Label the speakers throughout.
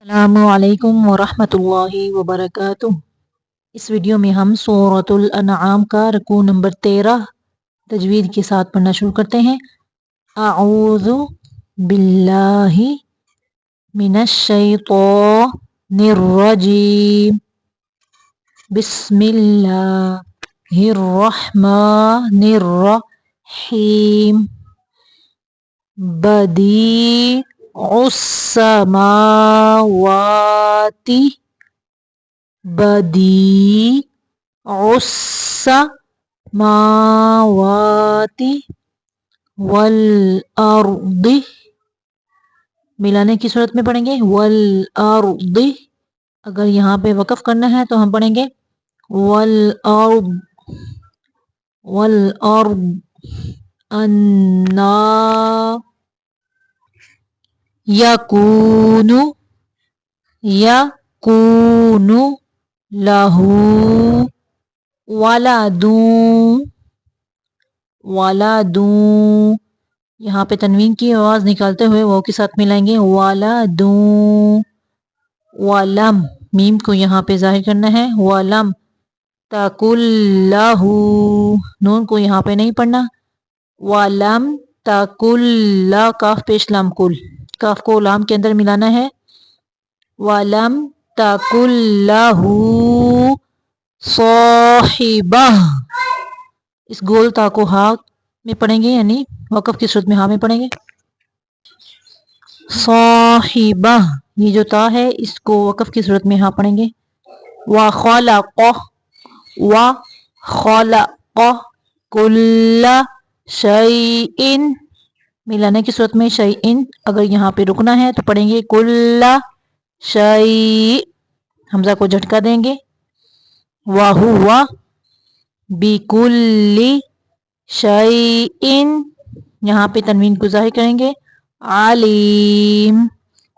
Speaker 1: अस्सलामु अलैकुम वरहमतुल्लाहि वबरकातुह। इस वीडियो में हम सूरतुल अनआम का रुकू नंबर 13 तजवीद के साथ पढ़ना शुरू करते हैं। अऊज़ु बिल्लाहि मिनश शैतानिर रजीम। बिस्मिल्लाहिर रहमानिर रहीम। बदीउस समावाति बदीउस समावाति वल अर्दि। मिलाने की सूरत में पढ़ेंगे वल अर्दि। अगर यहाँ पे वक़फ़ करना है तो हम पढ़ेंगे वल अर्द अन्ना यकूनु लहू वलादूं। यहाँ पे तनवीन की आवाज निकालते हुए वो के साथ मिलाएंगे वलादूं। वलम मीम को यहाँ पे जाहिर करना है वलम तकुल्लहू। नून को यहाँ पे नहीं पढ़ना। वलम तकुल्ला काफ पेश लाम कुल। काफ को लाम के अंदर मिलाना है। वलम तकुल्लहू साहिबह। इस गोल ता को हा में पढ़ेंगे यानी वक़फ़ की सूरत में हा में पढ़ेंगे। साहिबह ये जो ता है इसको वक़फ़ की सूरत में हा पढ़ेंगे। व खलक़ कुल्ला शैइन। मिलाने की सूरत में शैइन। अगर यहाँ पे रुकना है तो पढ़ेंगे कुल्ला शै। हमजा को झटका देंगे। वहुवा बिकुल्ली शैइन। यहाँ पे तनवीन को ज़ाहिर करेंगे आलीम।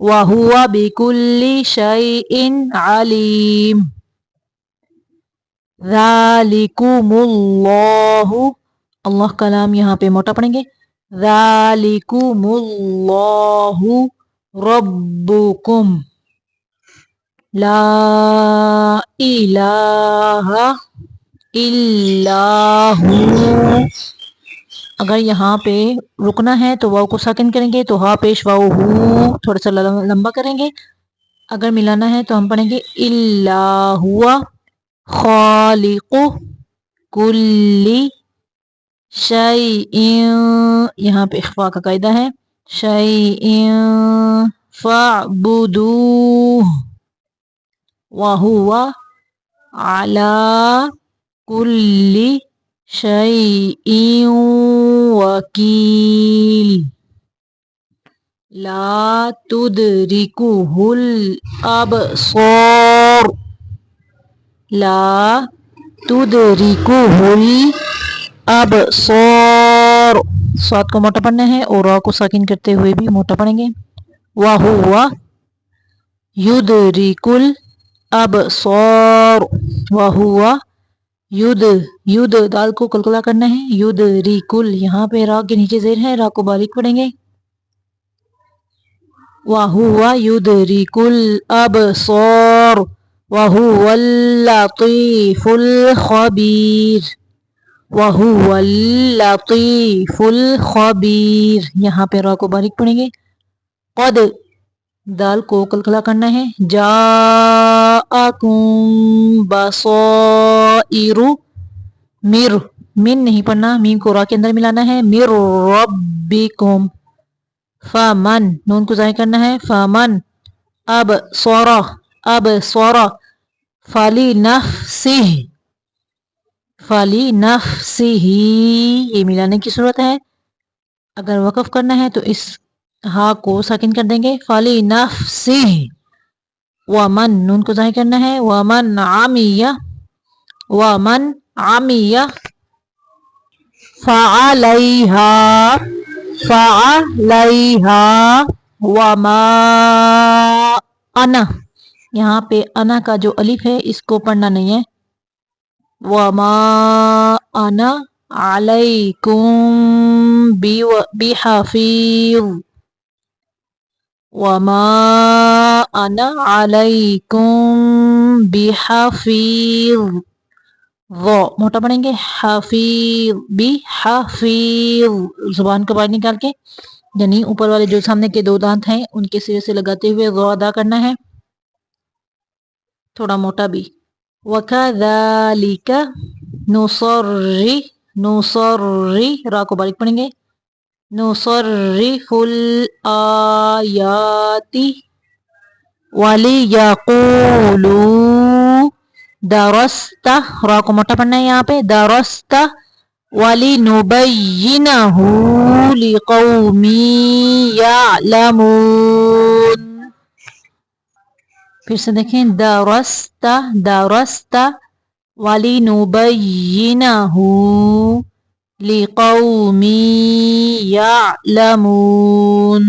Speaker 1: वहुवा बिकुल्ली शैइन आलीम। ज़ालिकुमुल्लाहु। अल्लाह का नाम यहाँ पे मोटा पढ़ेंगे ज़ालिकुमुल्लाहु रब्बुकुम ला इलाहा इल्लाहु। अगर यहाँ पे रुकना है तो वाव को साकिन करेंगे तो हा पेश वाव हू थोड़ा सा लंबा करेंगे। अगर मिलाना है तो हम पढ़ेंगे इल्ला हुआ खालिकु कुल्ली शैइन। यहाँ पे इख्फा का कायदा है शैइन फअबुदूह वहुवा अला कुल्ली शैइन वकील। ला तुदरिकुहुल अबसार ला तुदरिकुहुल अबसार। स्वाद को मोटा पढ़ना है और रा को साकिन करते हुए भी मोटा पढ़ेंगे। वहुवा युदरिकुल अबसार वहुवा युद दाल को कलकला करना है युदरिकुल। यहाँ पे रा के नीचे ज़ेर है रा को बारीक पढ़ेंगे। वहुवा युदरिकुल अबसार वहुवल लतीफुल खबीर वहुवल लतीफुल खबीर। यहाँ पे रा को बारीक पढ़ेंगे। कद दाल को कलकला करना है जाअकुम बसाइरु मिर मिन नहीं पढ़ना मीम को रा के अंदर मिलाना है मिर रब्बिकुम। फमन नून को जाहिर करना है फमन अब सोरा फली नफ्सिही। ये मिलाने की सूरत है। अगर वक़फ़ करना है तो इस हा को साकिन कर देंगे फली नफ्सिही। वमन नून को जाहिर करना है वमन आमिया फ़अलैहा वमा अना। यहाँ पे अना का जो अलिफ है इसको पढ़ना नहीं है। वमा अना अलैकुम बिहफीज़ وما أنا عليكم بحفيظ وہ موٹا پڑھیں گے حفیظ بھی حفیظ زبان کو باہر نکال کے یعنی اوپر والے جو سامنے کے دو دانت ہیں ان کے سرے سے لگاتے ہوئے غو ادا کرنا ہے تھوڑا موٹا بھی وَكَذَلِكَ نُصَرِّ را کو باریک پڑھیں گے نُصَرِّفُ الْآيَاتِ وَلِيَقُولُوا درست را کو موٹا پڑھنا ہے یہاں پہ درست وَلِنُبَيِّنَهُ لِقَوْمٍ يَعْلَمُونَ پھر سے دیکھیں درست وَلِنُبَيِّنَهُ لِقَوْمٍ يَعْلَمُونَ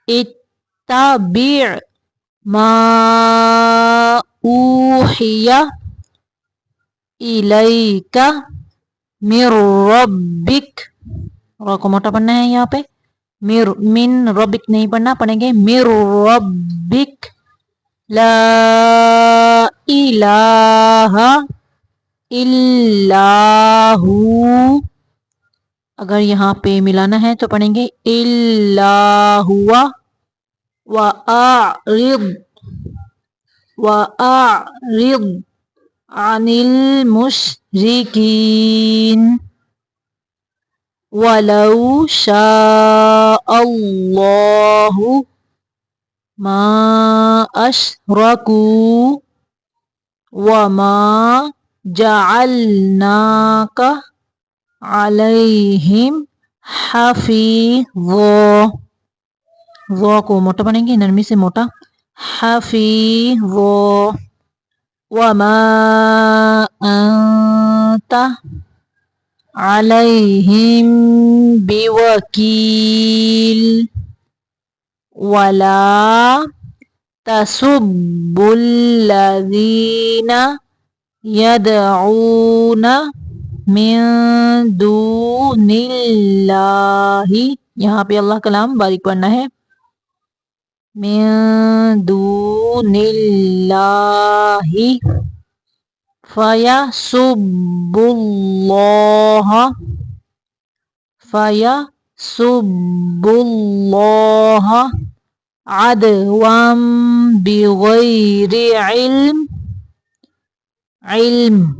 Speaker 1: اتَّبِعْ ما اوحی الیک من ربک را کو موٹا پڑھنا ہے یہاں پہ من ربک نہیں پڑھنا پڑھیں گے من ربک لا الہ الا ہو اگر یہاں پہ ملانا ہے تو پڑھیں گے الا ہوا وَأَعْرِضْ عَنِ الْمُشْرِكِينَ وَلَوْ شَاءَ اللَّهُ مَا أَشْرَكُوا وَمَا جَعَلْنَاكَ عَلَيْهِمْ حَفِيظًا وہ کو موٹا بنیں گے نرمی سے موٹا حفیظ وما انت علیہم بوکیل ولا تسبوا الذین يدعون من دون اللہ یہاں پہ اللہ کلام باریک پڑھنا ہے من دون اللہ فیسبوا اللہ عدوا بغیر علم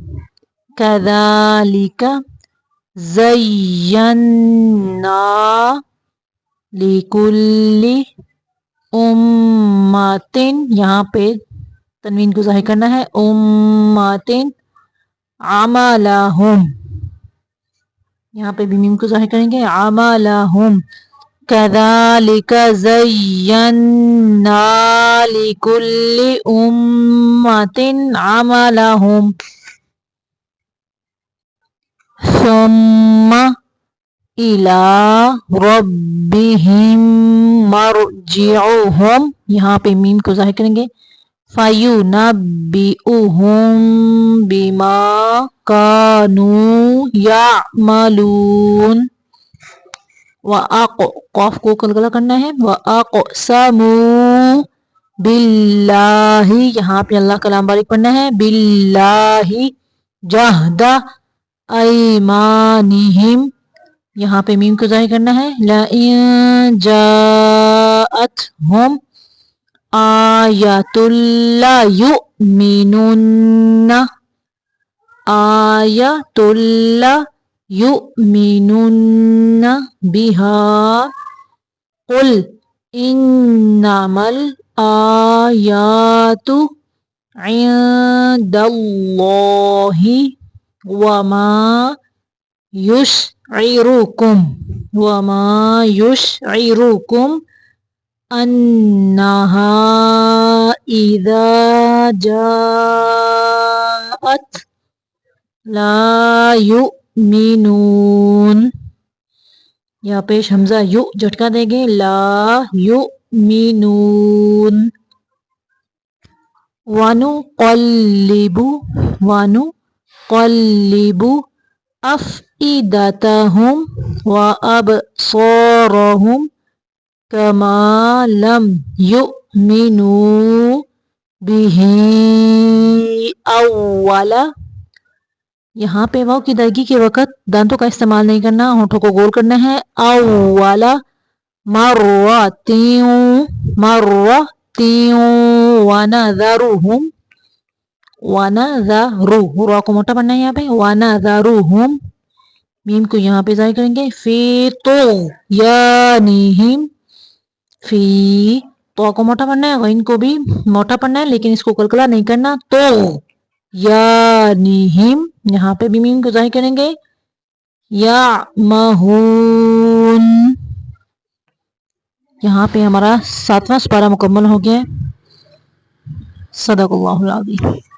Speaker 1: كذلك زینا لکل امتن یہاں پہ تنوین کو ظاہر کرنا ہے امتن عملہم یہاں پہ بھی میم کو ظاہر کریں گے عملہم كذلك زینا لکل امتن عملہم ثم الى ربهم مرجعهم یہاں پہ میم کو ظاہر کریں گے فَيُنَبِّئُهُم بِمَا كَانُوا يَعْمَلُونَ قاف کو قلقلہ کرنا ہے وَأَقْسَمُوا بِاللَّهِ یہاں پہ اللہ کلام باریک پڑھنا ہے بِاللَّهِ جَهْدَ ایمانہم یہاں پہ میم کو ظاہر کرنا ہے لَإِن جَاءَتْهُمْ آیَةٌ لَّيُؤْمِنُنَّ بِهَا قُلْ إِنَّمَا الْآيَاتُ عِندَ اللَّهِ وَمَا يُشْعِرُكُمْ أَنَّهَا إِذَا جَاءَتْ لَا يُؤْمِنُونَ یہاں پیش حمزہ یو جھٹکا دیں گے لا یؤمنون وَنُقَلِّبُ أفئدتهم وأبصارهم كما لم يؤمنوا به أول. یہاں پہ واو کی ادائیگی کے وقت دانتوں کا استعمال نہیں کرنا، ہونٹوں کو گول کرنا ہے. اولا مرتين ونذرهم را کو موٹا پڑھنا ہے یہاں پہ. ونذرهم میم کو یہاں پہ ظاہر کریں گے. فی طغیانہم فی تو کو موٹا پڑھنا ہے، غین کو بھی موٹا پڑھنا ہے لیکن اس کو کلکلا نہیں کرنا. تو یانہم یہاں پہ بھی میم کو ظاہر کریں گے. یعمہون یہاں پہ ہمارا 7واں سپارہ مکمل ہو گیا ہے. صدق اللہ العظیم.